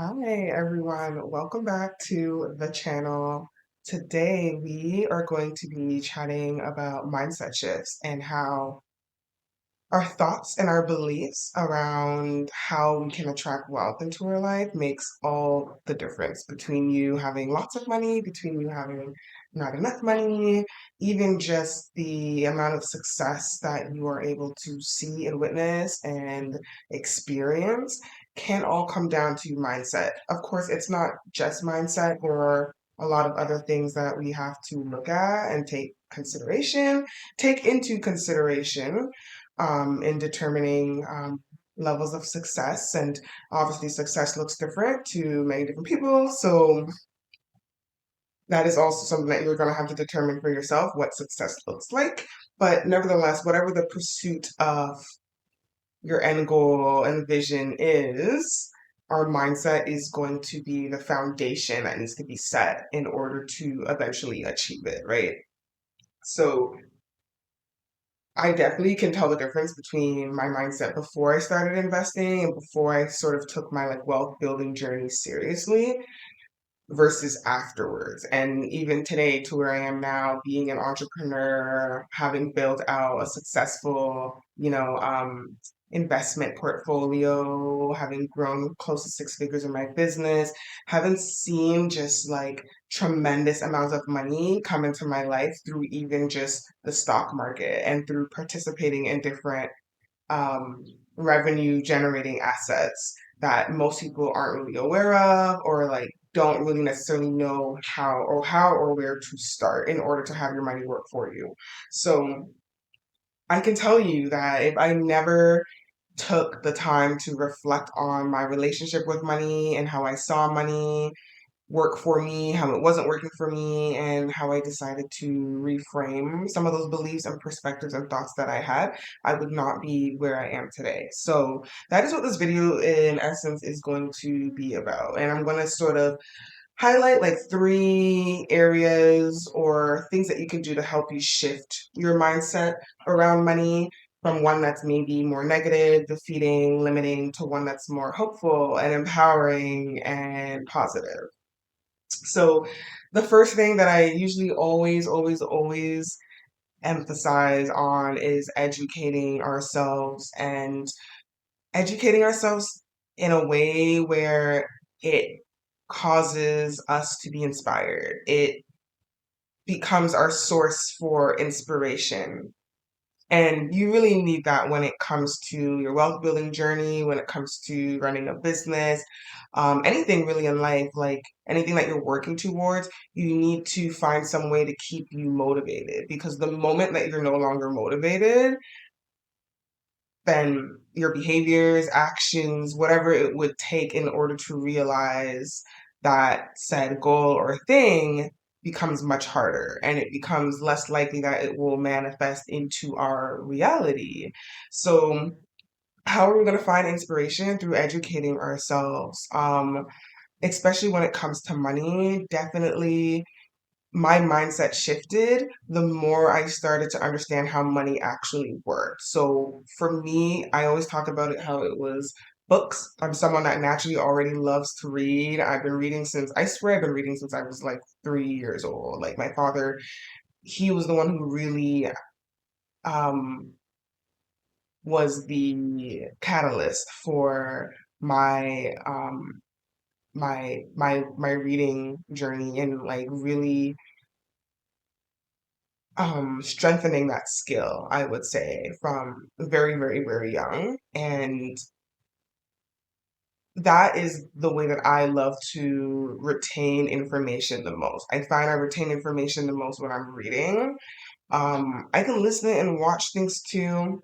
Hi everyone, welcome back to the channel. Today we are going to be chatting about mindset shifts and how our thoughts and our beliefs around how we can attract wealth into our life makes all the difference between you having lots of money, between you having not enough money, even just the amount of success that you are able to see and witness and experience can all come down to mindset. Of course, it's not just mindset. There are a lot of other things that we have to look at and take into consideration in determining levels of success. And obviously, success looks different to many different people. So that is also something that you're going to have to determine for yourself what success looks like. But nevertheless, whatever the pursuit of your end goal and vision is, our mindset is going to be the foundation that needs to be set in order to eventually achieve it, right? So I definitely can tell the difference between my mindset before I started investing and before I sort of took my wealth building journey seriously versus afterwards. And even today to where I am now, being an entrepreneur, having built out a successful, investment portfolio, having grown close to six figures in my business, haven't seen just tremendous amounts of money come into my life through even just the stock market and through participating in different um, revenue generating assets that most people aren't really aware of or don't really necessarily know how or where to start in order to have your money work for you. So I can tell you that if I never took the time to reflect on my relationship with money and how I saw money work for me, how it wasn't working for me, and how I decided to reframe some of those beliefs and perspectives and thoughts that I had, I would not be where I am today. So that is what this video in essence is going to be about. And I'm going to sort of highlight three areas or things that you can do to help you shift your mindset around money from one that's maybe more negative, defeating, limiting to one that's more hopeful and empowering and positive. So the first thing that I usually always emphasize on is educating ourselves in a way where it causes us to be inspired. It becomes our source for inspiration. And you really need that when it comes to your wealth building journey, when it comes to running a business, anything really in life, like anything that you're working towards, you need to find some way to keep you motivated because the moment that you're no longer motivated, then your behaviors, actions, whatever it would take in order to realize that said goal or thing becomes much harder and it becomes less likely that it will manifest into our reality. So, how are we going to find inspiration? Through educating ourselves, especially when it comes to money. Definitely my mindset shifted the more I started to understand how money actually worked. So for me, I always talk about it how it was books. I'm someone that naturally already loves to read. I swear I've been reading since I was like 3 years old. Like my father, he was the one who really um, was the catalyst for my my reading journey and really strengthening that skill, I would say, from very young. And that is the way that I love to retain information the most. I find I retain information the most when I'm reading. I can listen and watch things too,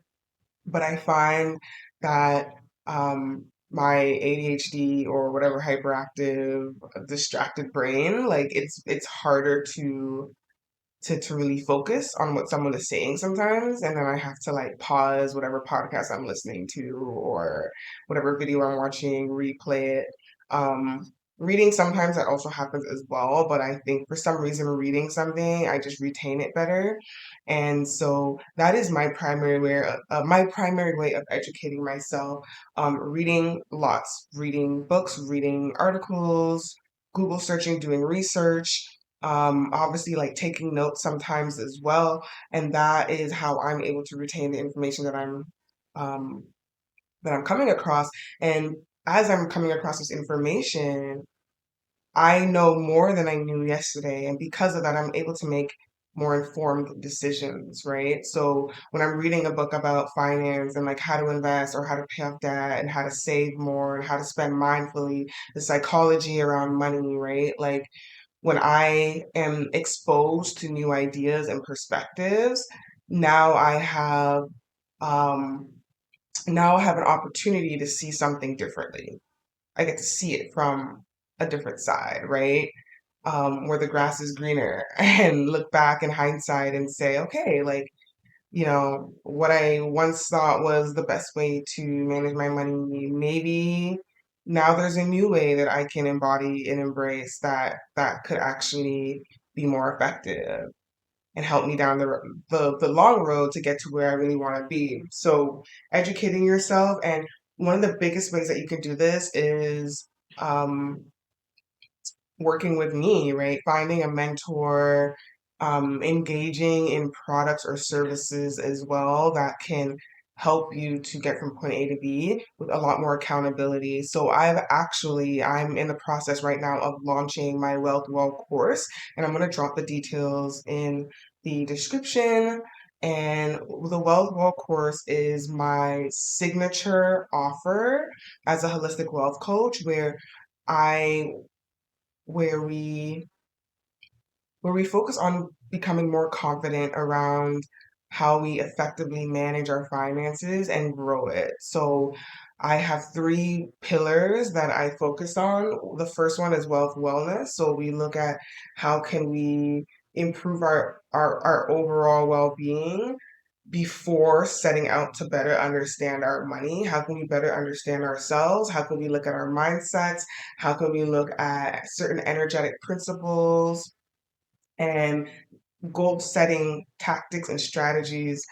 but I find that my ADHD or whatever hyperactive, distracted brain, it's harder to really focus on what someone is saying sometimes, and then I have to pause whatever podcast I'm listening to or whatever video I'm watching, replay it. Reading sometimes that also happens as well, but I think for some reason reading something, I just retain it better. And so that is my primary way of educating myself. Reading lots, reading books, reading articles, Google searching, doing research, obviously like taking notes sometimes as well. And that is how I'm able to retain the information um, that I'm coming across. And as I'm coming across this information, I know more than I knew yesterday, and because of that, I'm able to make more informed decisions, right? So when I'm reading a book about finance and like how to invest or how to pay off debt and how to save more and how to spend mindfully, the psychology around money, right? Like when I am exposed to new ideas and perspectives, now I have um now I have an opportunity to see something differently. I get to see it from a different side, right? Where the grass is greener and look back in hindsight and say, okay, like, what I once thought was the best way to manage my money, maybe now there's a new way that I can embody and embrace that could actually be more effective and help me down the long road to get to where I really want to be. So educating yourself, and one of the biggest ways that you can do this is um, working with me, right? Finding a mentor, engaging in products or services as well that can help you to get from point A to B with a lot more accountability. So I'm in the process right now of launching my Wealth Well course, and I'm going to drop the details in the description. And the Wealth Well course is my signature offer as a holistic wealth coach I where we where we focus on becoming more confident around how we effectively manage our finances and grow it. So I have three pillars that I focus on. The first one is wealth wellness. So we look at how can we improve our overall well-being before setting out to better understand our money. How can we better understand ourselves? How can we look at our mindsets? How can we look at certain energetic principles and goal setting tactics and strategies,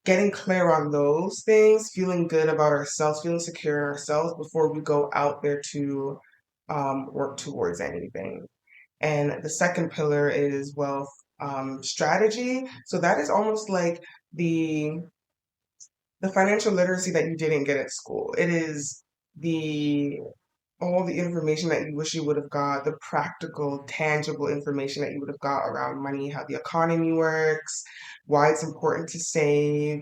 getting clear on those things, feeling good about ourselves, feeling secure in ourselves before we go out there to work towards anything. And the second pillar is wealth strategy. So that is almost like the the financial literacy that you didn't get at school. It is the all the information that you wish you would have got, the practical, tangible information that you would have got around money, how the economy works, why it's important to save,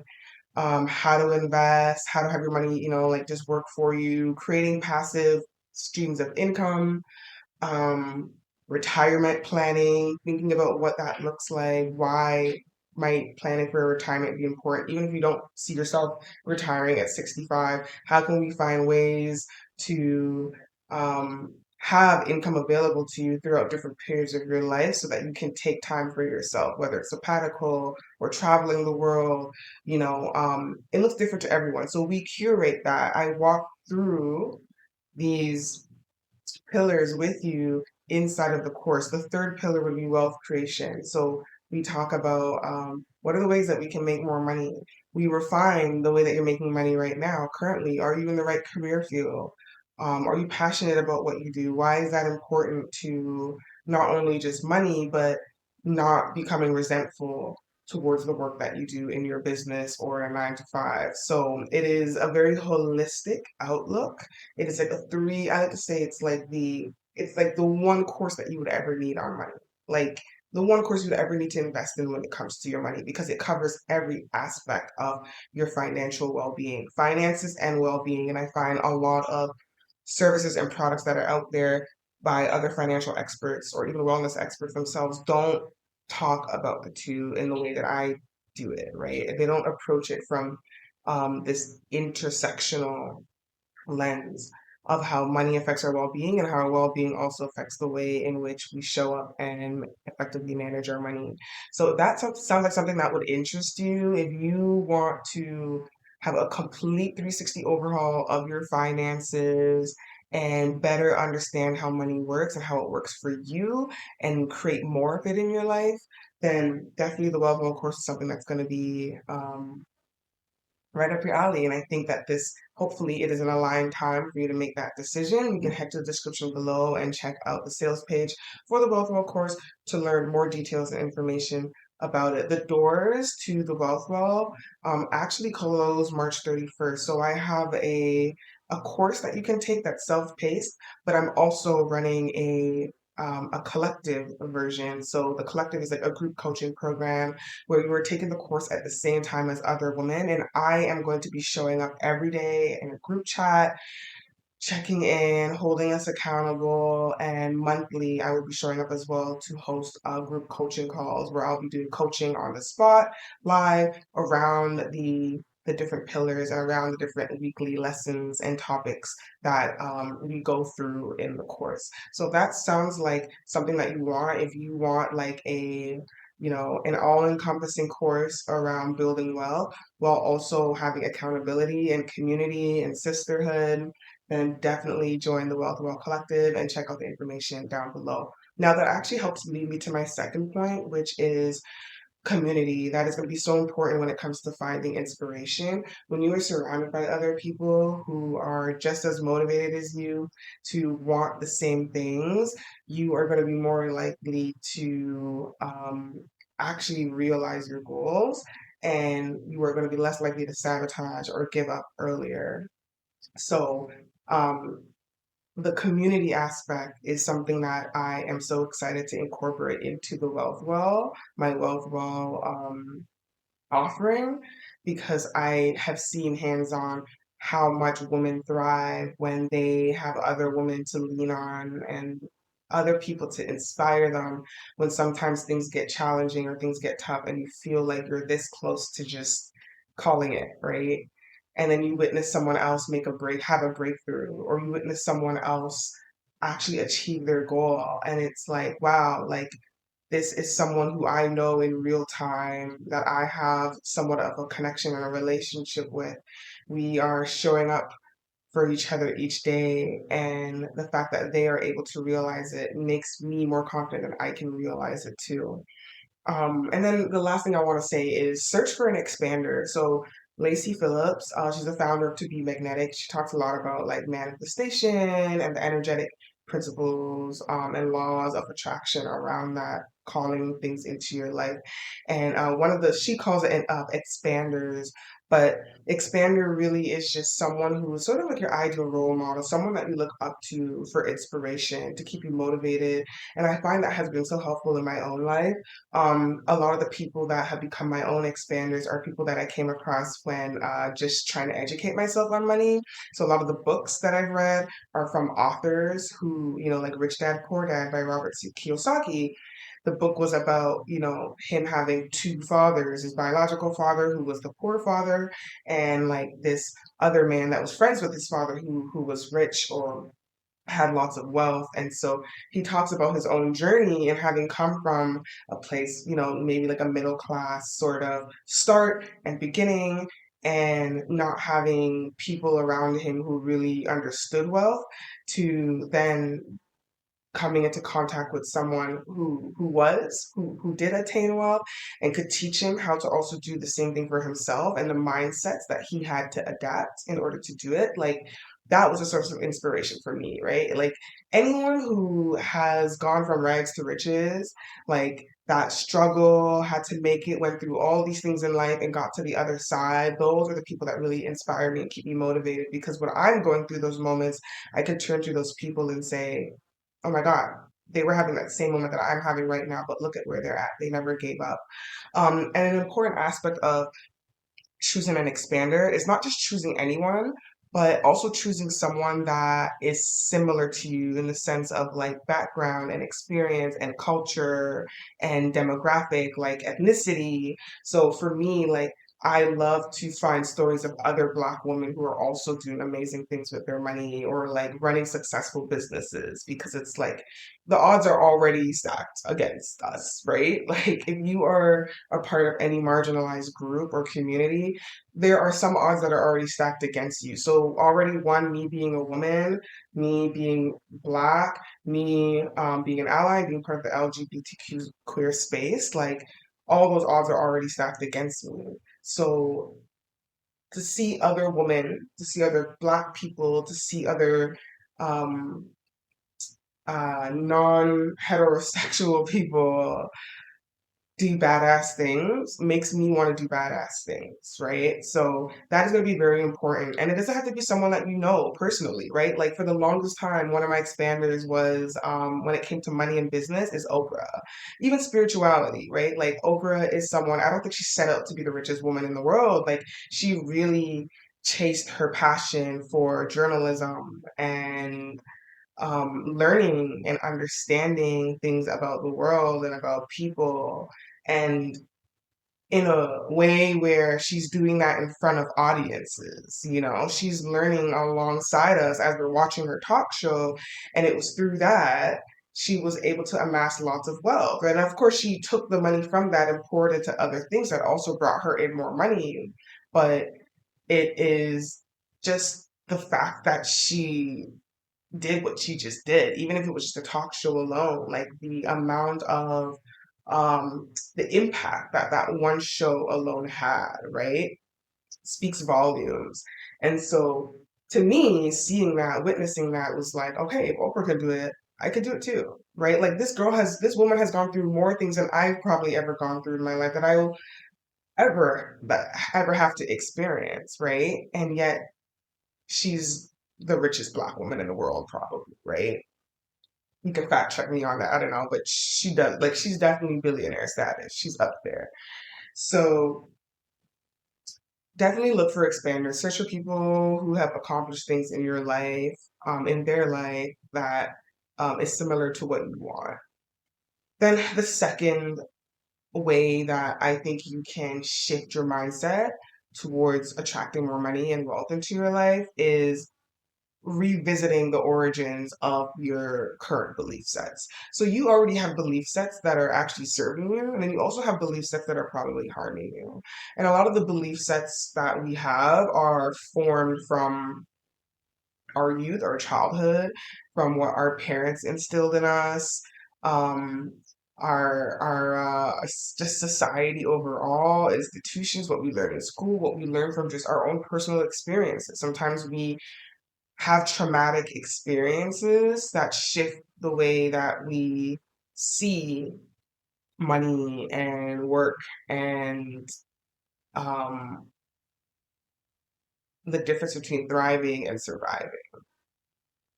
how to invest, how to have your money, like just work for you, creating passive streams of income, um, retirement planning, thinking about what that looks like, why might planning for a retirement be important, even if you don't see yourself retiring at 65, how can we find ways to have income available to you throughout different periods of your life so that you can take time for yourself, whether it's sabbatical or traveling the world, it looks different to everyone. So we curate that. I walk through these pillars with you inside of the course. The third pillar would be wealth creation. So we talk about what are the ways that we can make more money. We refine the way that you're making money right now. Currently, are you in the right career field? Are you passionate about what you do? Why is that important to not only just money, but not becoming resentful towards the work that you do in your business or a 9 to 5? So it is a very holistic outlook. It is like I like to say it's like the one course that you would ever need on money. Like the one course you'd ever need to invest in when it comes to your money because it covers every aspect of your financial well-being, finances and well-being. And I find a lot of services and products that are out there by other financial experts or even wellness experts themselves don't talk about the two in the way that I do it, right? They don't approach it from this intersectional lens of how money affects our well-being and how our well-being also affects the way in which we show up and effectively manage our money. So that sounds like something that would interest you if you want to have a complete 360 overhaul of your finances and better understand how money works and how it works for you and create more of it in your life, then definitely the Wealth Well course is something that's going to be right up your alley. And I think that this, hopefully, it is an aligned time for you to make that decision. You can head to the description below and check out the sales page for the Wealth Well course to learn more details and information about it. The doors to the Wealth Well actually close March 31st. So I have a course that you can take that's self-paced, but I'm also running a collective version. So the collective is like a group coaching program where you are taking the course at the same time as other women. And I am going to be showing up every day in a group chat, checking in, holding us accountable, and monthly I will be showing up as well to host group coaching calls where I'll be doing coaching on the spot, live, around the different pillars and around the different weekly lessons and topics that we go through in the course. So that sounds like something that you want. If you want like an all-encompassing course around building wealth while also having accountability and community and sisterhood, then definitely join the Wealth Well Collective and check out the information down below. Now, that actually helps lead me to my second point, which is community. That is going to be so important when it comes to finding inspiration. When you are surrounded by other people who are just as motivated as you to want the same things, you are going to be more likely to actually realize your goals, and you are going to be less likely to sabotage or give up earlier. So, um, the community aspect is something that I am so excited to incorporate into the Wealth Well, my Wealth Well offering, because I have seen hands-on how much women thrive when they have other women to lean on and other people to inspire them when sometimes things get challenging or things get tough and you feel like you're this close to just calling it, right? And then you witness someone else have a breakthrough, or you witness someone else actually achieve their goal. And it's like, wow, like this is someone who I know in real time, that I have somewhat of a connection and a relationship with. We are showing up for each other each day, and the fact that they are able to realize it makes me more confident that I can realize it too. And then the last thing I want to say is search for an expander. So Lacey Phillips, she's the founder of To Be Magnetic. She talks a lot about like manifestation and the energetic principles and laws of attraction around that, calling things into your life. And she calls it expanders, but expander really is just someone who is sort of like your ideal role model, someone that you look up to for inspiration, to keep you motivated. And I find that has been so helpful in my own life. A lot of the people that have become my own expanders are people that I came across when just trying to educate myself on money. So a lot of the books that I've read are from authors who, like Rich Dad Poor Dad by Robert Kiyosaki. The book was about, him having two fathers, his biological father who was the poor father, and like this other man that was friends with his father who was rich or had lots of wealth. And so he talks about his own journey and having come from a place, maybe like a middle class sort of start and beginning, and not having people around him who really understood wealth, to then coming into contact with someone who did attain wealth and could teach him how to also do the same thing for himself, and the mindsets that he had to adapt in order to do it. Like, that was a source of inspiration for me, right? Like, anyone who has gone from rags to riches, like that struggle, had to make it, went through all these things in life and got to the other side, those are the people that really inspire me and keep me motivated, because when I'm going through those moments, I can turn to those people and say, oh my God, they were having that same moment that I'm having right now, but look at where they're at. They never gave up. And an important aspect of choosing an expander is not just choosing anyone, but also choosing someone that is similar to you in the sense of like background and experience and culture and demographic, like ethnicity. So for me, like, I love to find stories of other Black women who are also doing amazing things with their money or like running successful businesses because it's like the odds are already stacked against us, right? Like if you are a part of any marginalized group or community, there are some odds that are already stacked against you. So already one, me being a woman, me being Black, me being an ally, being part of the LGBTQ queer space, like all those odds are already stacked against me. So to see other women, to see other Black people, to see other um, non-heterosexual people do badass things makes me want to do badass things, right? So that is going to be very important. And it doesn't have to be someone that you know personally, right? Like for the longest time, one of my expanders was when it came to money and business is Oprah. Even spirituality, right? Like Oprah is someone, I don't think she's set out to be the richest woman in the world. Like she really chased her passion for journalism and learning and understanding things about the world and about people, and in a way where she's doing that in front of audiences. You know, she's learning alongside us as we're watching her talk show, and it was through that she was able to amass lots of wealth. And of course, she took the money from that and poured it into other things that also brought her in more money. But it is just the fact that she did what she just did, even if it was just a talk show alone, like the amount of the impact that that one show alone had, right? Speaks volumes. And so to me, seeing that, witnessing that was like, okay, if Oprah could do it, I could do it too, right? Like this woman has gone through more things than I've probably ever gone through in my life that I will ever have to experience, right? And yet she's the richest Black woman in the world, probably, right? You can fact check me on that. I don't know, but she does. Like, she's definitely billionaire status. She's up there. So definitely look for expanders. Search for people who have accomplished things in your life, in their life that is similar to what you want. Then the second way that I think you can shift your mindset towards attracting more money and wealth into your life is revisiting the origins of your current belief sets. So you already have belief sets that are actually serving you, and then you also have belief sets that are probably harming you. And a lot of the belief sets that we have are formed from our youth, our childhood, from what our parents instilled in us, um, just society overall, institutions, what we learn in school, what we learn from just our own personal experiences. Sometimes we have traumatic experiences that shift the way that we see money and work and um, the difference between thriving and surviving.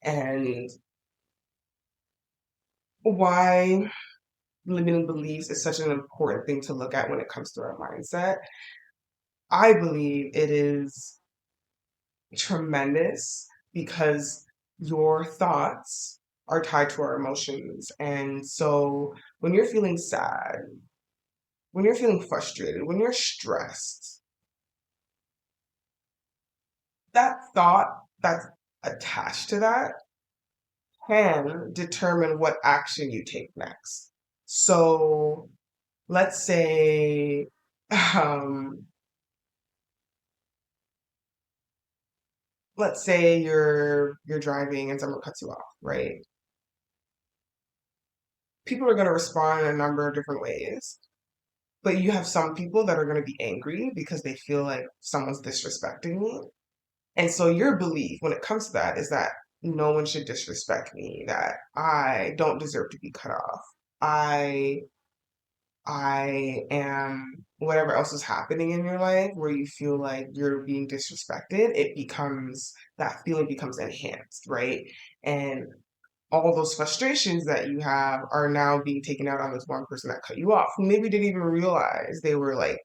And why limiting beliefs is such an important thing to look at when it comes to our mindset. I believe it is tremendous because your thoughts are tied to our emotions. And so when you're feeling sad, when you're feeling frustrated, when you're stressed, that thought that's attached to that can determine what action you take next. So let's say, um, let's say you're driving and someone cuts you off, right? People are going to respond in a number of different ways. But you have some people that are going to be angry because they feel like someone's disrespecting me. And so your belief when it comes to that is that no one should disrespect me, that I don't deserve to be cut off. I I am whatever else is happening in your life where you feel like you're being disrespected, it becomes that feeling becomes enhanced, right? And all those frustrations that you have are now being taken out on this one person that cut you off, who maybe didn't even realize they were like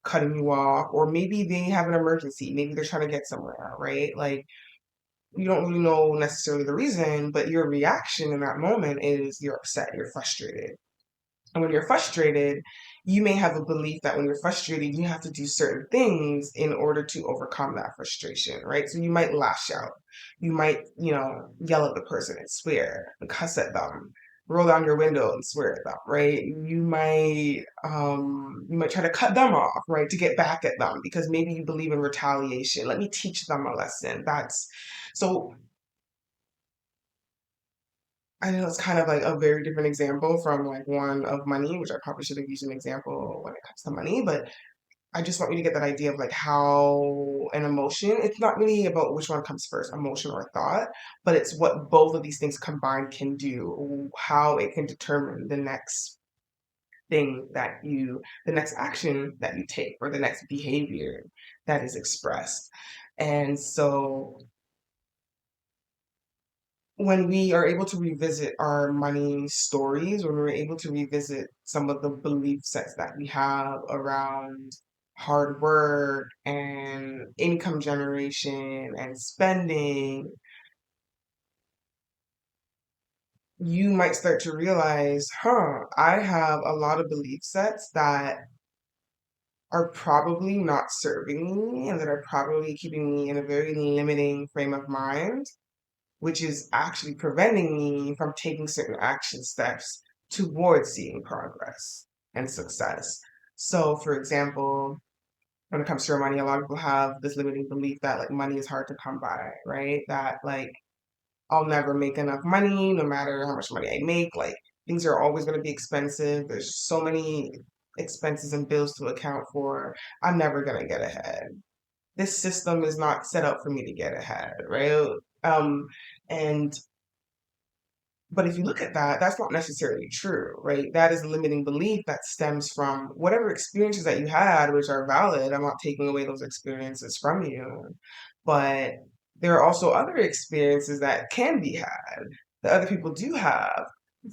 cutting you off, or maybe they have an emergency, maybe they're trying to get somewhere, right? Like you don't really know necessarily the reason, but your reaction in that moment is you're upset, you're frustrated. And when you're frustrated, you may have a belief that when you're frustrated, you have to do certain things in order to overcome that frustration, right? So you might lash out. You might, yell at the person and swear and cuss at them, roll down your window and swear at them, right? You might try to cut them off, right, to get back at them because maybe you believe in retaliation. Let me teach them a lesson. That's so I know it's kind of like a very different example from like one of money, which I probably should have used an example when it comes to money, but I just want you to get that idea of like how an emotion, it's not really about which one comes first, emotion or thought, but it's what both of these things combined can do, how it can determine the next the next action that you take or the next behavior that is expressed. And so when we are able to revisit our money stories, when we're able to revisit some of the belief sets that we have around hard work and income generation and spending, you might start to realize, I have a lot of belief sets that are probably not serving me and that are probably keeping me in a very limiting frame of mind, which is actually preventing me from taking certain action steps towards seeing progress and success. So, for example, when it comes to your money, a lot of people have this limiting belief that like money is hard to come by, right? That like I'll never make enough money, no matter how much money I make. Like things are always going to be expensive. There's so many expenses and bills to account for. I'm never going to get ahead. This system is not set up for me to get ahead, right? Um, and but if you look at that, that's not necessarily true, right? That is a limiting belief that stems from whatever experiences that you had, which are valid. I'm not taking away those experiences from you. But there are also other experiences that can be had, that other people do have,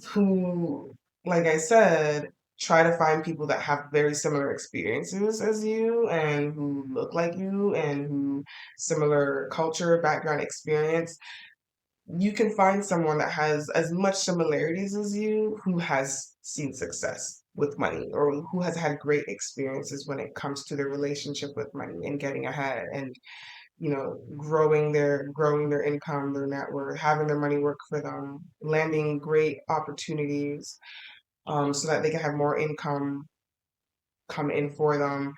who, like I said, try to find people that have very similar experiences as you and who look like you and who similar culture, background, experience. You can find someone that has as much similarities as you who has seen success with money or who has had great experiences when it comes to their relationship with money and getting ahead and growing their income, their net worth, having their money work for them, landing great opportunities, so that they can have more income come in for them.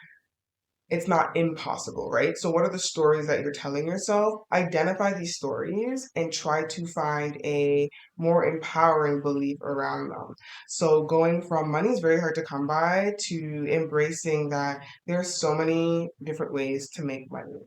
It's not impossible, right? So, what are the stories that you're telling yourself? Identify these stories and try to find a more empowering belief around them. So, going from money is very hard to come by to embracing that there are so many different ways to make money.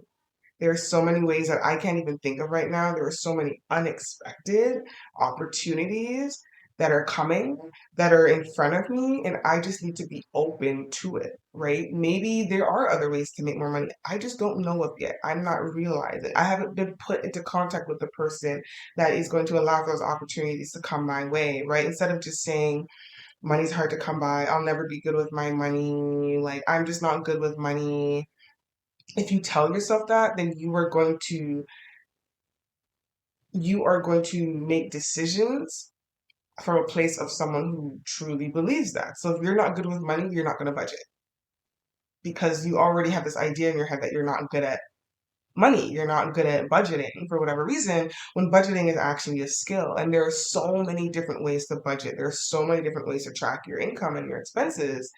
There are so many ways that I can't even think of right now. There are so many unexpected opportunities that are coming, that are in front of me, and I just need to be open to it, right? Maybe there are other ways to make more money. I just don't know of yet. I'm not realizing. I haven't been put into contact with the person that is going to allow those opportunities to come my way, right? Instead of just saying, money's hard to come by, I'll never be good with my money, like, I'm just not good with money. If you tell yourself that, then you are going to make decisions from a place of someone who truly believes that. So if you're not good with money, you're not going to budget because you already have this idea in your head that you're not good at money, you're not good at budgeting for whatever reason, when budgeting is actually a skill. And there are so many different ways to budget. There are so many different ways to track your income and your expenses.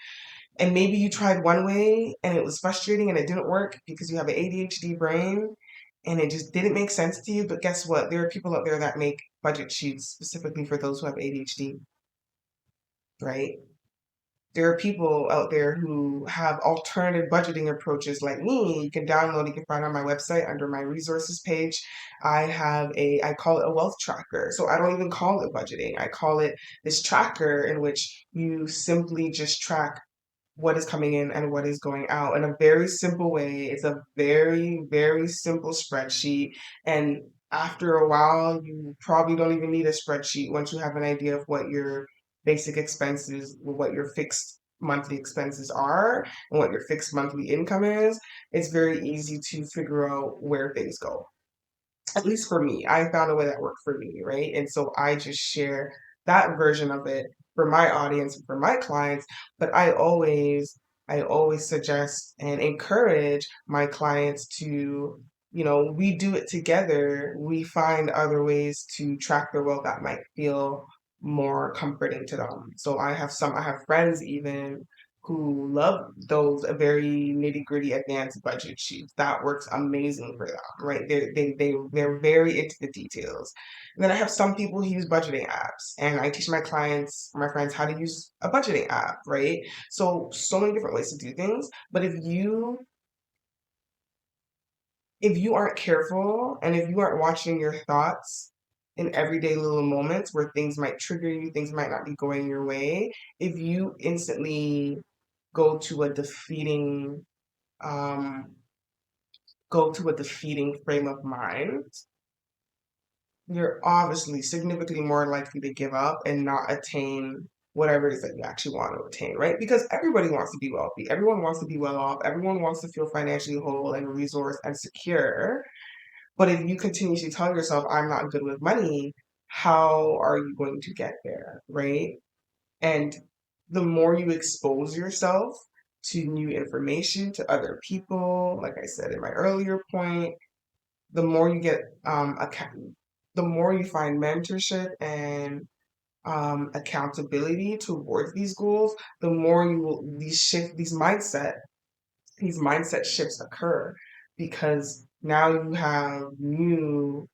And maybe you tried one way and it was frustrating and it didn't work because you have an ADHD brain and it just didn't make sense to you. But guess what? There are people out there that make budget sheets specifically for those who have ADHD, right? There are people out there who have alternative budgeting approaches like me. You can download, you can find on my website under my resources page. I call it a wealth tracker. So I don't even call it budgeting. I call it this tracker in which you simply just track what is coming in and what is going out in a very simple way. It's a very, very simple spreadsheet. And after a while, you probably don't even need a spreadsheet once you have an idea of what your basic expenses, what your fixed monthly expenses are, and what your fixed monthly income is. It's very easy to figure out where things go. At least for me, I found a way that worked for me, right? And so I just share that version of it for my audience and for my clients, but I always suggest and encourage my clients to, we do it together. We find other ways to track their wealth that might feel more comforting to them. So I have friends even who love those very nitty-gritty advanced budget sheets. That works amazing for them, right? They're very into the details. And then I have some people who use budgeting apps, and I teach my clients, my friends, how to use a budgeting app, right? So many different ways to do things. But if you aren't careful and if you aren't watching your thoughts in everyday little moments where things might trigger you, things might not be going your way, if you instantly go to a defeating um, go to a defeating frame of mind, you're obviously significantly more likely to give up and not attain whatever it is that you actually want to attain, right? Because everybody wants to be wealthy, everyone wants to be well off, everyone wants to feel financially whole and resourced and secure. But if you continuously tell yourself, I'm not good with money, how are you going to get there, right? And the more you expose yourself to new information, to other people, like I said in my earlier point, the more you get the more you find mentorship and accountability towards these goals, the more you will these mindset shifts occur because now you have new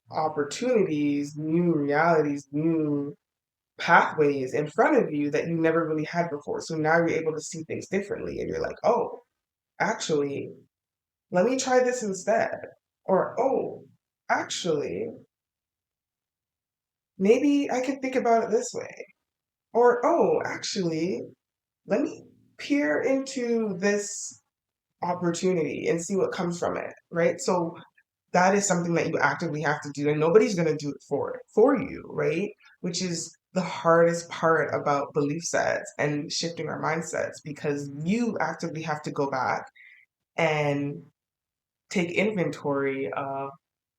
opportunities, new realities, new pathways in front of you that you never really had before. So now you're able to see things differently and you're like, oh, actually, let me try this instead. Or, oh, actually, maybe I can think about it this way. Or, oh, actually, let me peer into this opportunity and see what comes from it, right? So that is something that you actively have to do, and nobody's going to do it for you, right? Which is the hardest part about belief sets and shifting our mindsets because you actively have to go back and take inventory of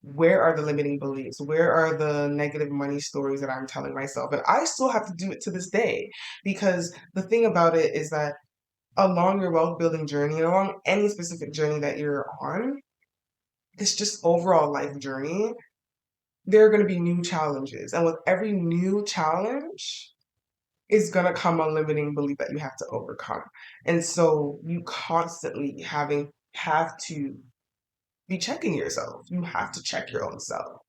where are the limiting beliefs, where are the negative money stories that I'm telling myself, and I still have to do it to this day because the thing about it is that along your wealth building journey, along any specific journey that you're on, it's just overall life journey, there are going to be new challenges. And with every new challenge is going to come a limiting belief that you have to overcome. And so you constantly have to be checking yourself. You have to check your own self.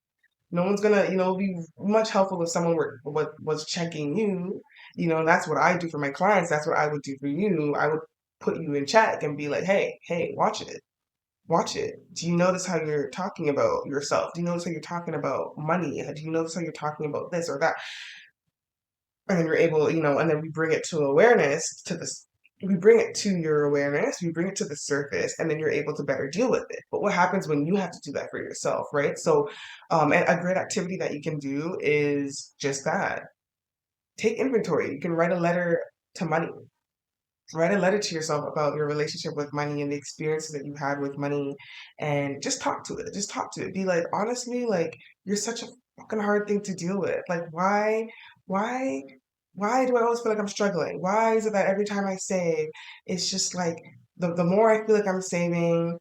No one's gonna, be much helpful if someone was checking you. That's what I do for my clients. That's what I would do for you. I would put you in check and be like, hey, watch it. Watch it. Do you notice how you're talking about yourself? Do you notice how you're talking about money? Do you notice how you're talking about this or that? And then you're able, and then we bring it to awareness to this. We bring it to your awareness, we bring it to the surface, and then you're able to better deal with it. But what happens when you have to do that for yourself, right? So, and a great activity that you can do is just that. Take inventory. You can write a letter to money. Write a letter to yourself about your relationship with money and the experiences that you had with money and just talk to it. Just talk to it. Be like, honestly, like you're such a fucking hard thing to deal with. Like why, why do I always feel like I'm struggling? Why is it that every time I save, it's just like the more I feel like I'm saving,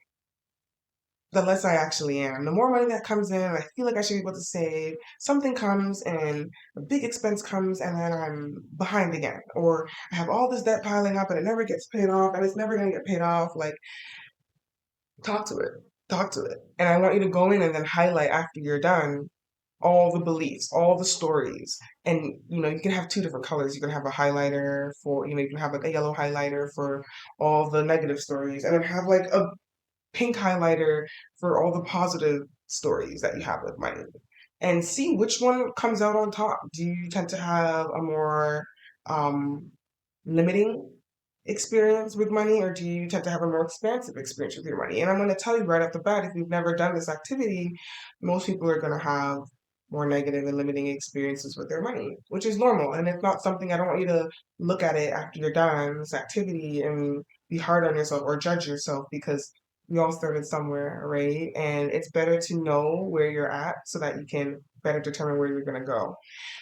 the less I actually am. The more money that comes in, I feel like I should be able to save. Something comes and a big expense comes, and then I'm behind again. Or I have all this debt piling up and it never gets paid off, and it's never going to get paid off. Like, talk to it. Talk to it. And I want you to go in and then highlight after you're done all the beliefs, all the stories. And, you can have two different colors. You can have a highlighter for, you can have like a yellow highlighter for all the negative stories, and then have like a pink highlighter for all the positive stories that you have with money and see which one comes out on top. Do you tend to have a more um, limiting experience with money, or do you tend to have a more expansive experience with your money? And I'm going to tell you right off the bat, if you've never done this activity, most people are going to have more negative and limiting experiences with their money, which is normal. And it's not something, I don't want you to look at it after you're done this activity and be hard on yourself or judge yourself because we all started somewhere, right? And it's better to know where you're at so that you can better determine where you're going to go.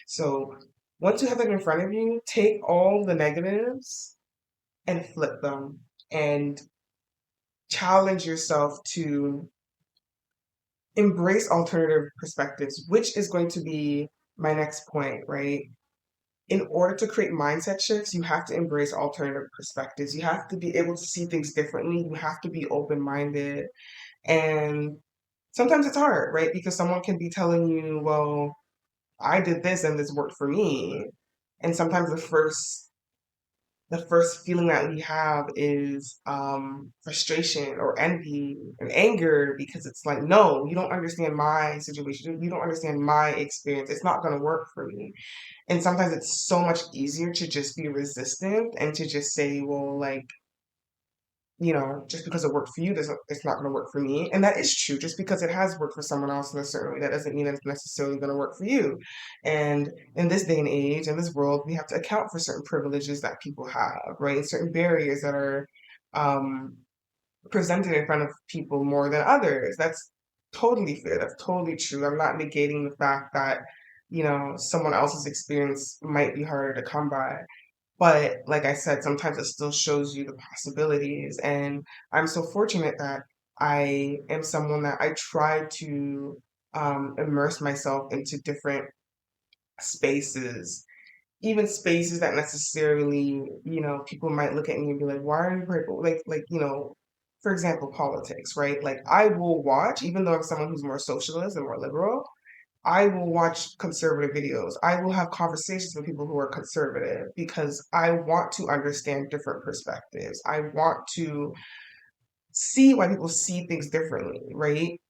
So Once you have it in front of you, take all the negatives and flip them and challenge yourself to embrace alternative perspectives, which is going to be my next point, right? In order to create mindset shifts, you have to embrace alternative perspectives. You have to be able to see things differently. You have to be open minded. And sometimes it's hard, right? Because someone can be telling you, well, I did this and this worked for me. And sometimes the first feeling that we have is frustration or envy and anger because it's like, no, you don't understand my situation. You don't understand my experience. It's not going to work for me. And sometimes it's so much easier to just be resistant and to just say, well, like, just because it worked for you doesn't, it's not going to work for me. And that is true. Just because it has worked for someone else in a certain way, that doesn't mean it's necessarily going to work for you. And in this day and age, in this world, we have to account for certain privileges that people have, right? And certain barriers that are um, presented in front of people more than others. That's totally fair. That's totally true. I'm not negating the fact that, someone else's experience might be harder to come by. But like I said, sometimes it still shows you the possibilities. And I'm so fortunate that I am someone that I try to immerse myself into different spaces, even spaces that necessarily, people might look at me and be like, why are you purple? For example, politics, right? Like I will watch, even though I'm someone who's more socialist and more liberal, I will watch conservative videos. I will have conversations with people who are conservative because I want to understand different perspectives. I want to see why people see things differently, right?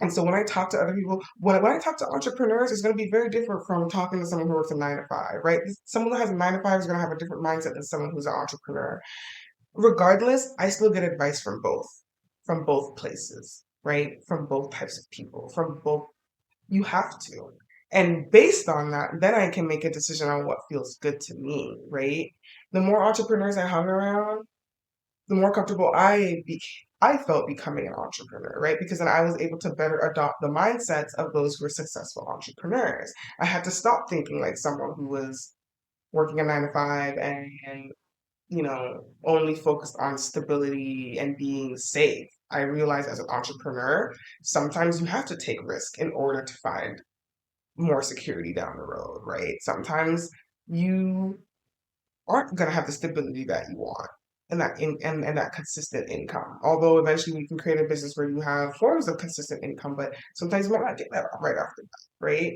And so when I talk to other people, when I talk to entrepreneurs, it's going to be very different from talking to someone who works a 9 to 5, right? Someone who has a 9 to 5 is going to have a different mindset than someone who's an entrepreneur. Regardless, I still get advice from both places, right? From both types of people, from both. You have to. And based on that, then I can make a decision on what feels good to me, right? The more entrepreneurs I hung around, the more comfortable I felt becoming an entrepreneur, right? Because then I was able to better adopt the mindsets of those who are successful entrepreneurs. I had to stop thinking like someone who was working a 9 to 5 and only focused on stability and being safe. I realized as an entrepreneur, sometimes you have to take risk in order to find more security down the road, right? Sometimes you aren't going to have the stability that you want and that consistent income. Although eventually you can create a business where you have forms of consistent income, but sometimes you might not get that right off the bat, right?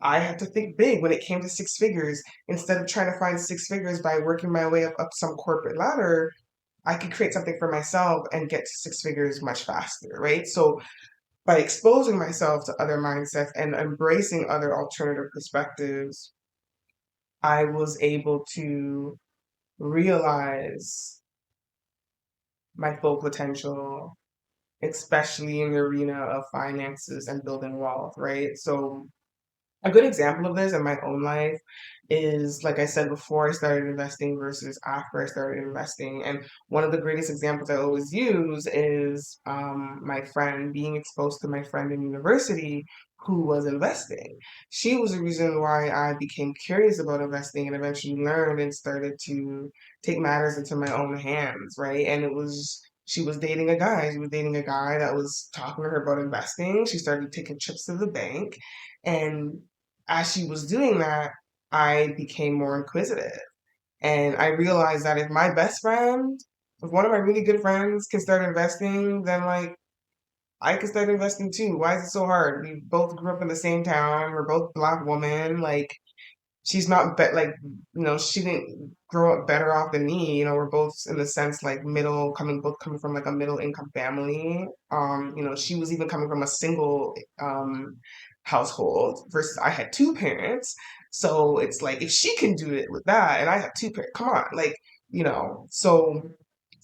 I had to think big when it came to 6 figures. Instead of trying to find 6 figures by working my way up some corporate ladder, I could create something for myself and get to 6 figures much faster, right? So by exposing myself to other mindsets and embracing other alternative perspectives, I was able to realize my full potential, especially in the arena of finances and building wealth, right? So a good example of this in my own life is, like I said before, I started investing versus after I started investing. And one of the greatest examples I always use is my friend, being exposed to my friend in university who was investing. She was the reason why I became curious about investing and eventually learned and started to take matters into my own hands, right? And she was dating a guy. She was dating a guy that was talking to her about investing. She started taking trips to the bank. And as she was doing that, I became more inquisitive. And I realized that if one of my really good friends can start investing, then like I can start investing too. Why is it so hard? We both grew up in the same town. We're both Black women. Like she's not she didn't grow up better off than me. We're both in the sense like both coming from like a middle income family. She was even coming from a single household versus I had two parents. So it's like if she can do it with that and I have two parents, come on, like, so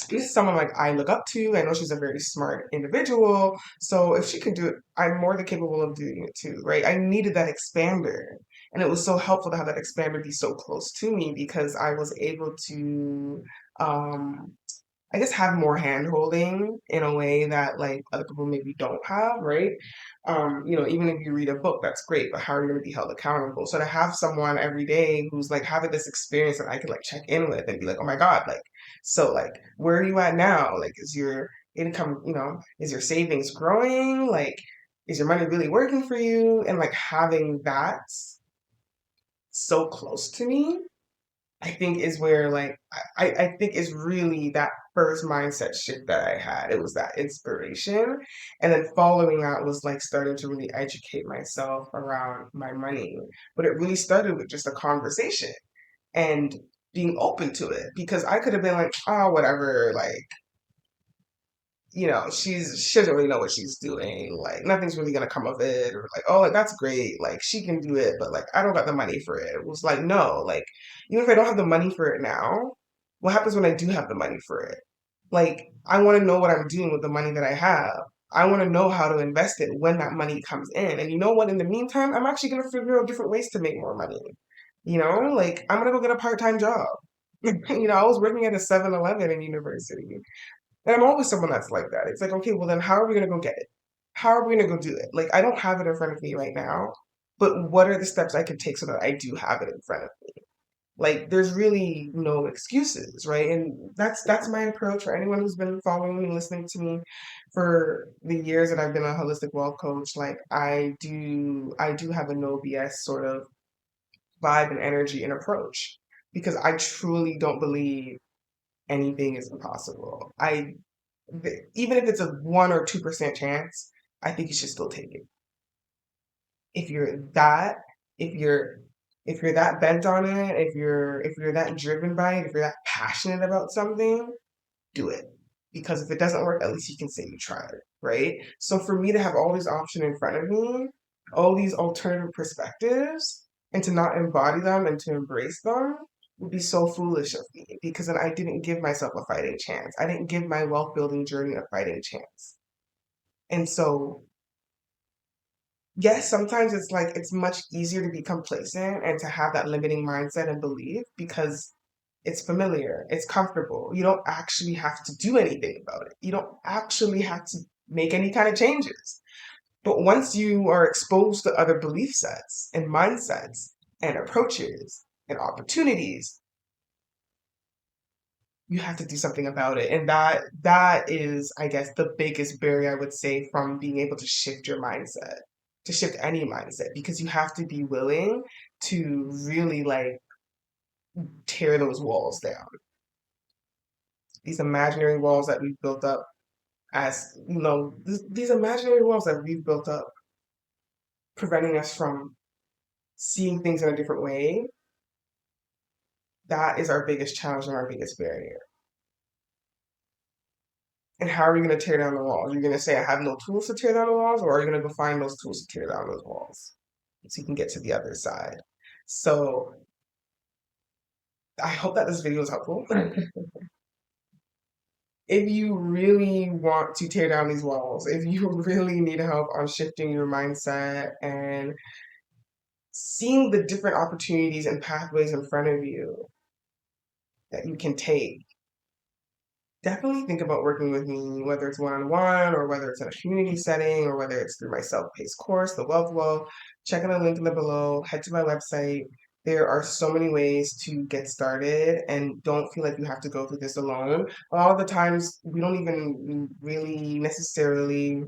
this is someone like I look up to. I know she's a very smart individual. So if she can do it, I'm more than capable of doing it too, right? I needed that expander. And it was so helpful to have that expander be so close to me because I was able to um, I guess have more hand holding in a way that like other people maybe don't have, right? Even if you read a book, that's great, but how are you going to be held accountable? So to have someone every day who's like having this experience that I could like check in with and be like, oh my God, like, so like, where are you at now? Like, is your income, is your savings growing? Like, is your money really working for you? And like having that so close to me I think is where like I think is really that first mindset shift that I had. It was that inspiration. And then following that was like starting to really educate myself around my money. But it really started with just a conversation and being open to it because I could have been like, oh, whatever, like she doesn't really know what she's doing. Like nothing's really gonna come of it, or like, oh, like that's great. Like she can do it, but like I don't got the money for it. It was like, no, like even if I don't have the money for it now, what happens when I do have the money for it? Like I want to know what I'm doing with the money that I have. I want to know how to invest it when that money comes in. And you know what? In the meantime, I'm actually gonna figure out different ways to make more money. Like I'm gonna go get a part-time job. I was working at a 7-Eleven in university. And I'm always someone that's like that. It's like, okay, well then how are we gonna go get it? How are we gonna go do it? Like I don't have it in front of me right now, but what are the steps I can take so that I do have it in front of me? Like there's really no excuses, right? And that's my approach for anyone who's been following me and listening to me for the years that I've been a holistic wealth coach. Like I do have a no BS sort of vibe and energy and approach because I truly don't believe anything is impossible. Even if it's a 1 or 2% chance, I think you should still take it. If you're that, if you're if you're that bent on it, if you're that driven by it, if you're that passionate about something, do it. Because if it doesn't work, at least you can say you tried, right? So for me to have all these options in front of me, all these alternative perspectives, and to not embody them and to embrace them would be so foolish of me because then I didn't give myself a fighting chance. I didn't give my wealth building journey a fighting chance. And so, yes, sometimes it's like it's much easier to be complacent and to have that limiting mindset and belief because it's familiar, it's comfortable. You don't actually have to do anything about it. You don't actually have to make any kind of changes. But once you are exposed to other belief sets and mindsets and approaches and opportunities, you have to do something about it. And that is, I guess, the biggest barrier I would say from being able to shift your mindset, to shift any mindset, because you have to be willing to really like tear those walls down. These imaginary walls that we've built up as, these imaginary walls that we've built up preventing us from seeing things in a different way, that is our biggest challenge and our biggest barrier. And how are you going to tear down the walls? You're going to say, I have no tools to tear down the walls, or are you going to go find those tools to tear down those walls so you can get to the other side? So I hope that this video is helpful. If you really want to tear down these walls, if you really need help on shifting your mindset and seeing the different opportunities and pathways in front of you that you can take, definitely think about working with me, whether it's one-on-one or whether it's in a community setting or whether it's through my self-paced course, The Wealth Well. Check out the link in the below, head to my website. There are so many ways to get started and don't feel like you have to go through this alone. A lot of the times we don't even really necessarily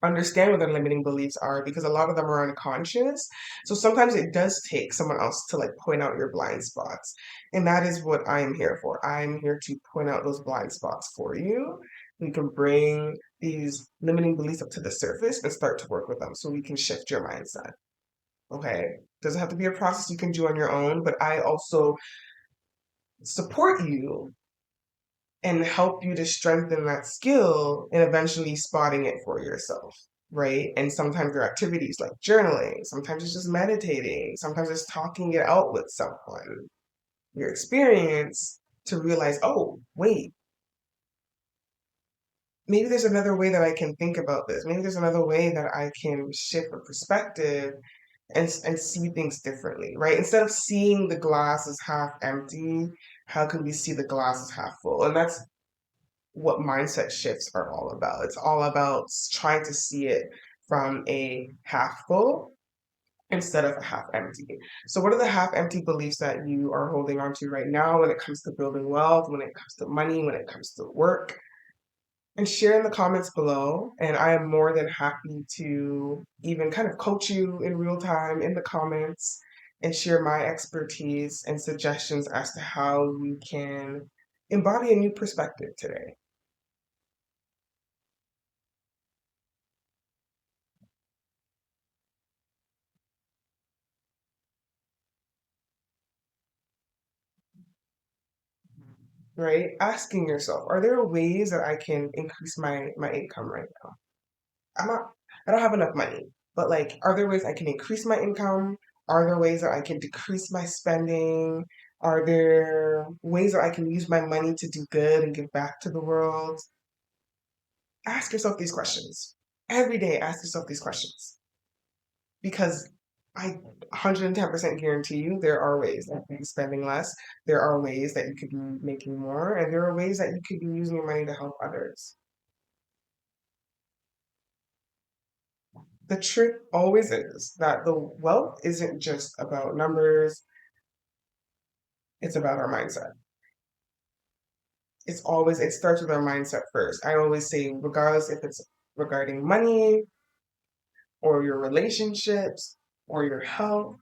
understand what their limiting beliefs are because a lot of them are unconscious. So sometimes it does take someone else to like point out your blind spots. And that is what I am here for. I'm here to point out those blind spots for you. We can bring these limiting beliefs up to the surface and start to work with them so we can shift your mindset. Okay. Doesn't have to be a process you can do on your own, but I also support you and help you to strengthen that skill and eventually spotting it for yourself, right? And sometimes there are activities like journaling, sometimes it's just meditating, sometimes it's talking it out with someone, your experience to realize, oh, wait, maybe there's another way that I can think about this. Maybe there's another way that I can shift a perspective and see things differently, right? Instead of seeing the glass as half empty, how can we see the glass as half full? And what mindset shifts are all about. It's all about trying to see it from a half full instead of a half empty. So, what are the half empty beliefs that you are holding on to right now when it comes to building wealth, when it comes to money, when it comes to work? And share in the comments below. And I am more than happy to even kind of coach you in real time in the comments and share my expertise and suggestions as to how you can embody a new perspective today. Right? Asking yourself, are there ways that I can increase my income right now? I'm not I don't have enough money, but like are there ways I can increase my income? Are there ways that I can decrease my spending? Are there ways that I can use my money to do good and give back to the world? Ask yourself these questions. Every day ask yourself these questions because I 110% guarantee you there are ways that you could be spending less, there are ways that you could be making more, and there are ways that you could be using your money to help others. The trick always is that the wealth isn't just about numbers, it's about our mindset. It starts with our mindset first. I always say, regardless if it's regarding money or your relationships or your health,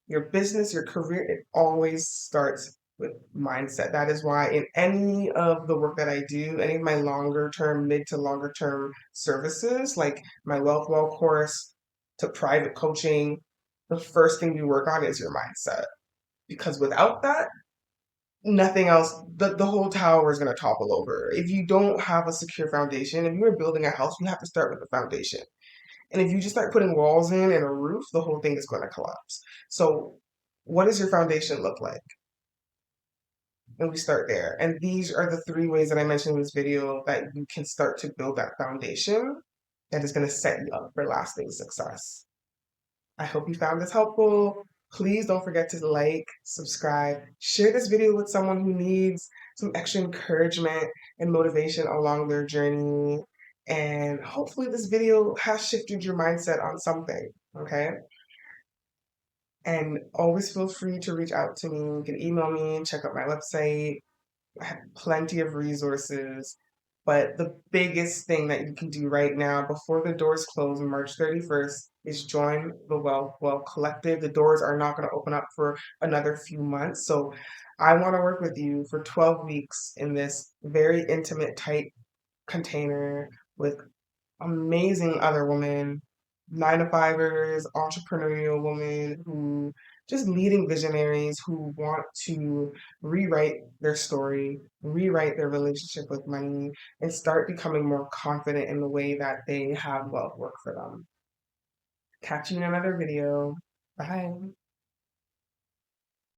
your business, your career, it always starts with mindset. That is why in any of the work that I do, any of my longer term, mid to longer term services, like my Wealth Well course to private coaching, the first thing we work on is your mindset. Because without that, nothing else, the whole tower is going to topple over. If you don't have a secure foundation, if you are building a house, you have to start with the foundation. And if you just start putting walls in and a roof, the whole thing is going to collapse. So, what does your foundation look like? And we start there. And these are the three ways that I mentioned in this video that you can start to build that foundation that is going to set you up for lasting success. I hope you found this helpful. Please don't forget to like, subscribe, share this video with someone who needs some extra encouragement and motivation along their journey. And hopefully this video has shifted your mindset on something, okay? And always feel free to reach out to me. You can email me, check out my website. I have plenty of resources. But the biggest thing that you can do right now before the doors close on March 31st is join the Wealth Well Collective. The doors are not going to open up for another few months. So I want to work with you for 12 weeks in this very intimate, tight container with amazing other women, nine to fivers, entrepreneurial women who just leading visionaries who want to rewrite their story, rewrite their relationship with money, and start becoming more confident in the way that they have wealth work for them. Catch you in another video. Bye.